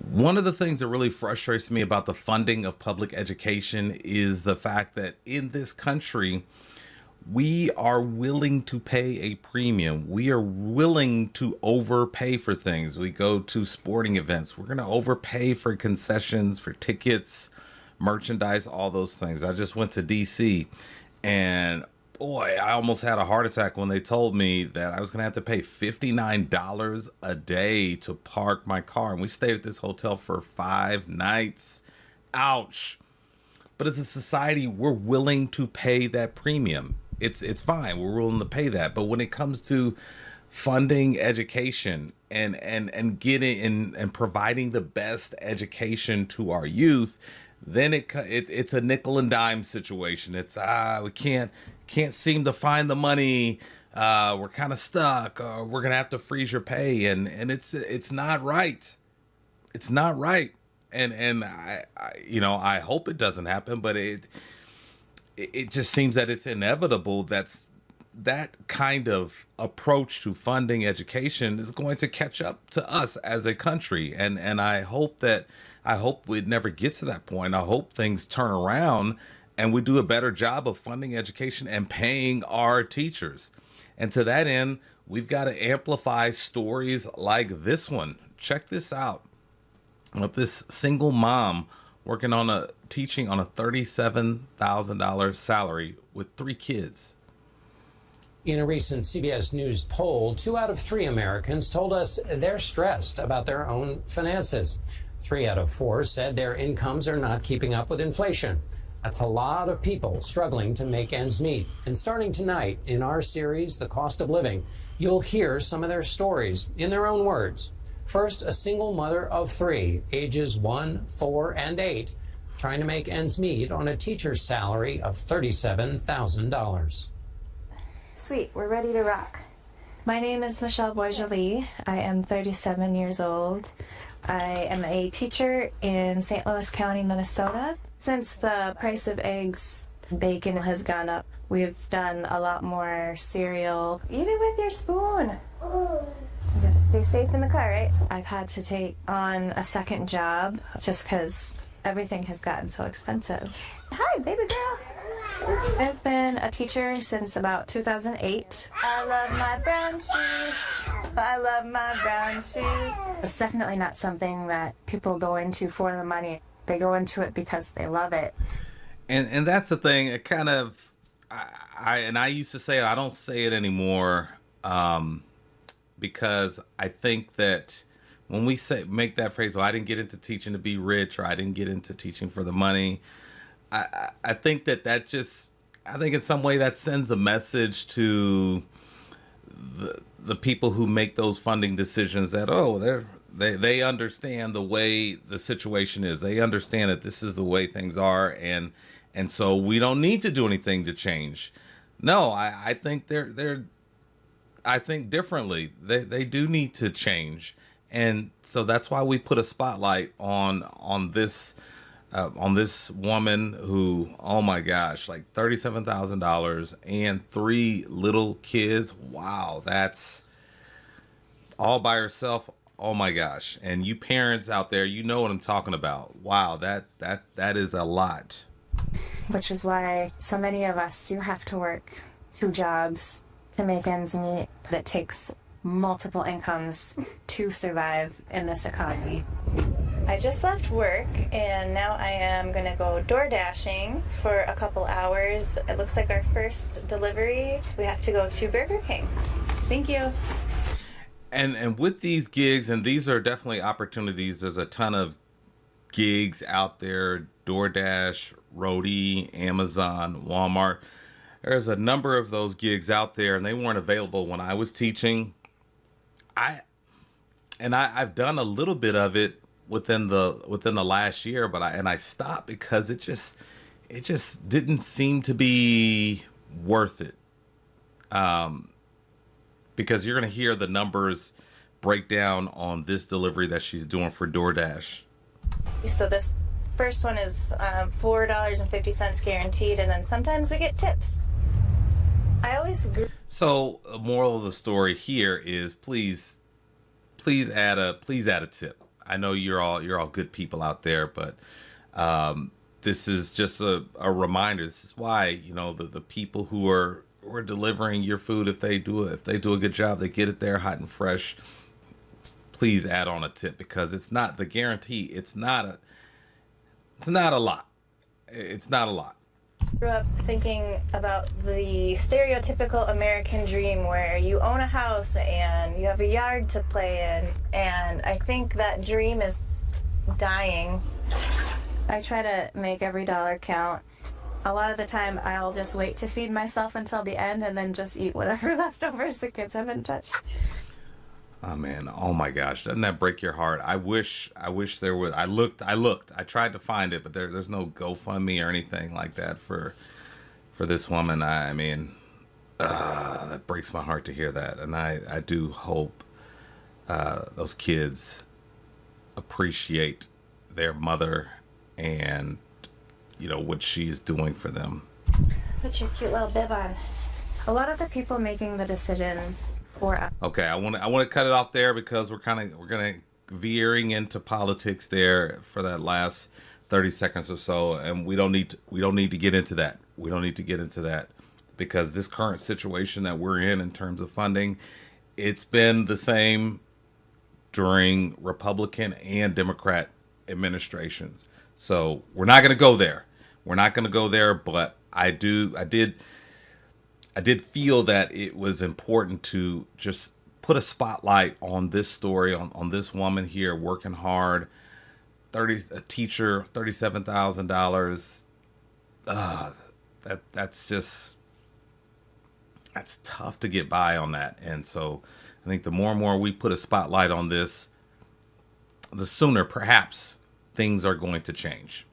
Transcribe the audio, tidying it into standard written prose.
One of the things that really frustrates me about the funding of public education is the fact that in this country, we are willing to pay a premium. We are willing to overpay for things. We go to sporting events. We're going to overpay for concessions, for tickets, merchandise, all those things. I just went to DC and boy, I almost had a heart attack when they told me that I was going to have to pay $59 a day to park my car. And we stayed at this hotel for 5 nights. Ouch. But as a society, we're willing to pay that premium. It's fine. We're willing to pay that. But when it comes to funding education and getting and providing the best education to our youth, then it's a nickel and dime situation. It's we can't seem to find the money. We're kind of stuck. We're gonna have to freeze your pay, and it's not right. It's not right. And I hope it doesn't happen, but it just seems that it's inevitable. That kind of approach to funding education is going to catch up to us as a country. And I hope we'd never get to that point. I hope things turn around and we do a better job of funding education and paying our teachers. And to that end, we've got to amplify stories like this one. Check this out. With this single mom working teaching on a $37,000 salary with 3 kids. In a recent CBS News poll, 2 out of 3 Americans told us they're stressed about their own finances. 3 out of 4 said their incomes are not keeping up with inflation. That's a lot of people struggling to make ends meet. And starting tonight in our series, The Cost of Living, you'll hear some of their stories in their own words. First, a single mother of 3, ages 1, 4, and 8, trying to make ends meet on a teacher's salary of $37,000. Sweet, we're ready to rock. My name is Michelle Boisjoli. I am 37 years old. I am a teacher in St. Louis County, Minnesota. Since the price of eggs, bacon has gone up, we've done a lot more cereal. Eat it with your spoon. You gotta stay safe in the car, right? I've had to take on a second job just because everything has gotten so expensive. Hi, baby girl. I've been a teacher since about 2008. I love my brown shoes. I love my brown shoes. It's definitely not something that people go into for the money. They go into it because they love it. And that's the thing. It kind of, I used to say it. I don't say it anymore, because I think that when we make that phrase, "Well, I didn't get into teaching to be rich," or "I didn't get into teaching for the money," I think that just, I think in some way that sends a message to the people who make those funding decisions that, they understand the way the situation is. They understand that this is the way things are, and so we don't need to do anything to change. No, I think I think differently. They do need to change, and so that's why we put a spotlight on this woman who, oh my gosh, like $37,000 and 3 little kids. Wow, that's all by herself. Oh my gosh. And you parents out there, you know what I'm talking about. Wow, that is a lot. Which is why so many of us do have to work 2 jobs to make ends meet, but it takes multiple incomes to survive in this economy. I just left work and now I am gonna go door dashing for a couple hours. It looks like our first delivery. We have to go to Burger King. Thank you. And with these gigs, and these are definitely opportunities, there's a ton of gigs out there, DoorDash, Roadie, Amazon, Walmart. There's a number of those gigs out there, and they weren't available when I was teaching. I've done a little bit of it within the last year, but I stopped because it just didn't seem to be worth it. Because you're going to hear the numbers break down on this delivery that she's doing for DoorDash. So this first one is $4.50 guaranteed, and then sometimes we get tips. So the moral of the story here is please add a tip. I know you're all good people out there, but this is just a reminder. This is why, the people who are delivering your food, if they do a good job, they get it there hot and fresh. Please add on a tip, because it's not the guarantee. It's not a lot. It's not a lot. Grew up thinking about the stereotypical American dream where you own a house and you have a yard to play in, and I think that dream is dying. I try to make every dollar count. A lot of the time I'll just wait to feed myself until the end and then just eat whatever leftovers the kids haven't touched. Oh man, oh my gosh, doesn't that break your heart? I wish there was. I looked, I tried to find it, but there's no GoFundMe or anything like that for this woman. I mean, that breaks my heart to hear that, and I do hope those kids appreciate their mother and what she's doing for them. Put your cute little bib on. A lot of the people making the decisions for us. Okay, I want to cut it off there, because we're gonna veering into politics there for that last 30 seconds or so, and we don't need to get into that. We don't need to get into that, because this current situation that we're in terms of funding, it's been the same during Republican and Democrat administrations. So we're not going to go there. But I did feel that it was important to just put a spotlight on this story, on this woman here working hard. A teacher, $37,000. That's tough to get by on that. And so I think the more and more we put a spotlight on this, the sooner perhaps things are going to change.